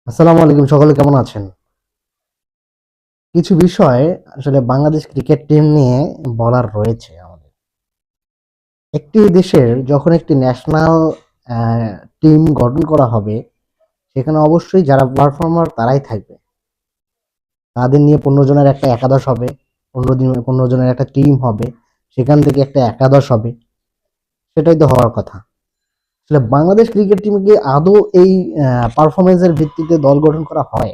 আসসালামু আলাইকুম, সকলে কেমন আছেন? কিছু বিষয় আসলে বাংলাদেশ ক্রিকেট টিম নিয়ে বলার রয়েছে আমাদের। একটি দেশের যখন একটি ন্যাশনাল আ টিম গঠন করা হবে, সেখানে অবশ্যই যারা পারফর্মার তারাই থাকবে। তাদের নিয়ে ১৫ জনের একটা একাদশ হবে, ১৫ জনের একটা টিম হবে, সেখান থেকে একটা একাদশ হবে। সেটাই তো হওয়ার কথা। আসলে বাংলাদেশ ক্রিকেট টিমে কি আদৌ এই পারফরম্যান্স এর ভিত্তিতে দল গঠন করা হয়?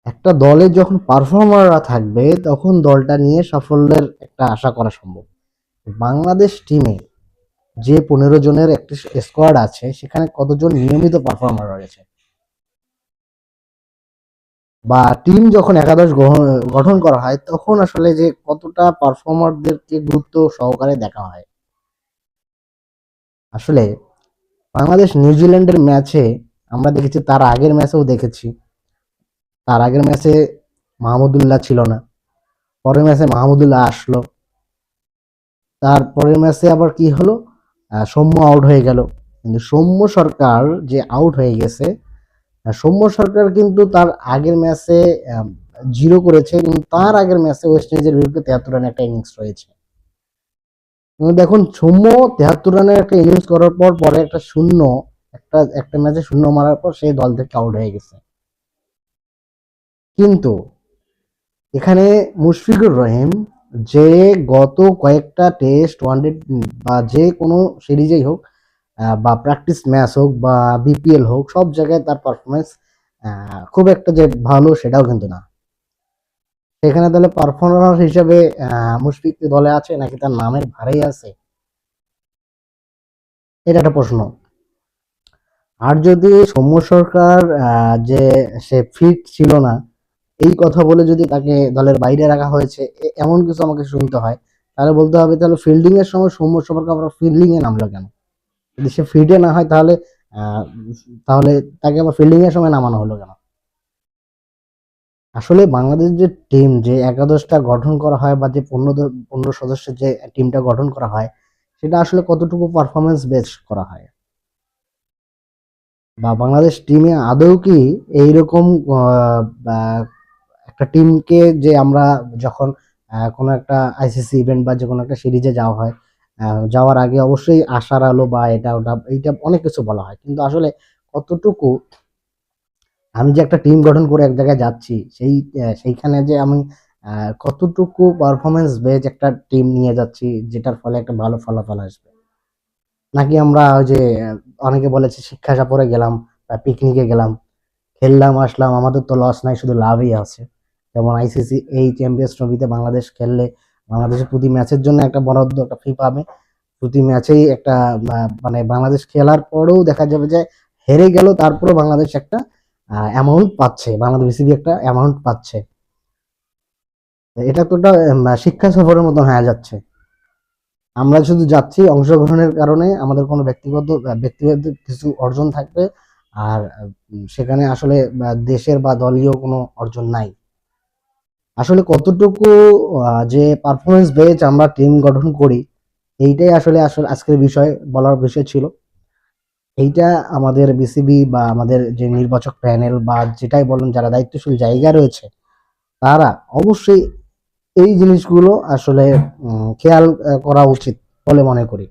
একটা দলে যখন পারফর্মাররা থাকবে তখন দলটা নিয়ে সাফল্যের একটা আশা করা সম্ভব। বাংলাদেশ টিমে যে ১৫ জনের একটি স্কোয়াড আছে সেখানে কতজন নিয়মিত পারফর্মার রয়েছে, বা টিম যখন একাদশ গঠন করা হয় তখন আসলে যে কতটা পারফর্মারদেরকে গুরুত্ব সহকারে দেখা হয়। আসলে বাংলাদেশ নিউজিল্যান্ডের ম্যাচে আমরা দেখেছি, তার আগের ম্যাচেও দেখেছি, তার আগের ম্যাচে মাহমুদুল্লাহ ছিল না, পরের ম্যাচে মাহমুদুল্লাহ আসলো, তারপরের ম্যাচে আবার কি হলো, সৌম্য আউট হয়ে গেল। কিন্তু সৌম্য সরকার যে আউট হয়ে গেছে, সৌম্য সরকার কিন্তু তার আগের ম্যাচে জিরো করেছে, কিন্তু তার আগের ম্যাচে ওয়েস্ট ইন্ডিজের বিরুদ্ধে ৭৩ রানের একটা ইনিংস রয়েছে। কিন্তু দেখুন, সৌম্য ৭৩ রানের একটা ইনিংস করার পর পরে একটা শূন্য, একটা একটা ম্যাচে শূন্য মারার পর সেই দল থেকে আউট হয়ে গেছে। কিন্তু এখানে মুশফিকুর রহিম, যে গত কয়েকটা টেস্ট, ওয়ানডে বা যে কোনো সিরিজেই হোক, বা প্র্যাকটিস ম্যাচ হোক বা বিপিএল হোক, সব জায়গায় তার পারফরমেন্স খুব একটা যে ভালো সেটাও কিন্তু না। সেখানে তাহলে পারফর্মার হিসেবে মুশফিক দলে আছে নাকি তার নামের ভারেই আছে, এটা একটা প্রশ্ন। আর যদি সৌম্য সরকার যে সে ফিট ছিল না এই কথা বলে যদি তাকে দলের বাইরে রাখা হয়েছে, এমন কিছু আমাকে শুনতে হয়, তাহলে বলতে হবে তাহলে ফিল্ডিং এর সময় সৌম্য সরকার আবার ফিল্ডিং এ নামলো কেন? যদি সে ফিটে না হয় তাহলে আহ, তাহলে তাকে আবার ফিল্ডিং এর সময় নামানো হলো কেন? আসলে বাংলাদেশ যে টিম, যে একাদশটা গঠন করা হয় বা যে ১৫ সদস্যের যে টিমটা গঠন করা হয়, সেটা আসলে কতটুকু পারফরমেন্স বেস করা হয়, বা বাংলাদেশ টিমে আদৌ কি এইরকম বা একটা টিমকে, যে আমরা যখন কোনো একটা আইসিসি ইভেন্ট বা যে কোনো একটা সিরিজে যাওয়া হয়, যাওয়ার আগে অবশ্যই আশার আলো বা এটা ওটা এইটা অনেক কিছু বলা হয়, কিন্তু আসলে কতটুকু, আমি যে একটা টিম গঠন করে এক জায়গায় যাচ্ছি, সেইখানে যে আমি কতটুকু পারফরমেন্স বেজ একটা টিম নিয়ে যাচ্ছি যেটার ফলে একটা ভালো ফলাফল আসবে, নাকি আমরা ওই যে অনেকে বলেছে শিক্ষা সফরে গেলাম বা পিকনিকে গেলাম, খেললাম আসলাম, আমাদের তো লস নাই, শুধু লাভই আছে। যেমন আইসিসি এই চ্যাম্পিয়ন্স ট্রফিতে বাংলাদেশ খেললে বাংলাদেশের প্রতি ম্যাচের জন্য একটা বরাদ্দ, একটা ফি পাবে। প্রতি ম্যাচেই একটা মানে বাংলাদেশ খেলার পরেও দেখা যাবে যে হেরে গেল, তারপরেও বাংলাদেশ একটা অ্যামাউন্ট পাচ্ছে, বাংলাদেশ বিসিবি একটা অ্যামাউন্ট পাচ্ছে। এটা তো একটা শিক্ষা সফরের মতন হয়ে যাচ্ছে। আমরা শুধু যাচ্ছি অংশগ্রহণের কারণে, আমাদের কোনো ব্যক্তিগত কিছু অর্জন থাকবে, আর সেখানে আসলে দেশের বা দলীয় কোনো অর্জন নাই। আসলে কতটুকু যে পারফরমেন্স বেস আমরা টিম গঠন করি, এইটাই আসলে আসলে আজকের বিষয়, বলার বিষয় ছিল এইটা। আমাদের বিসিবি বা আমাদের যে নির্বাচক প্যানেল বা যেটাই বলেন, যারা দায়িত্বশীল জায়গা রয়েছে, তারা অবশ্যই এই জিনিসগুলো আসলে খেয়াল করা উচিত বলে মনে করি।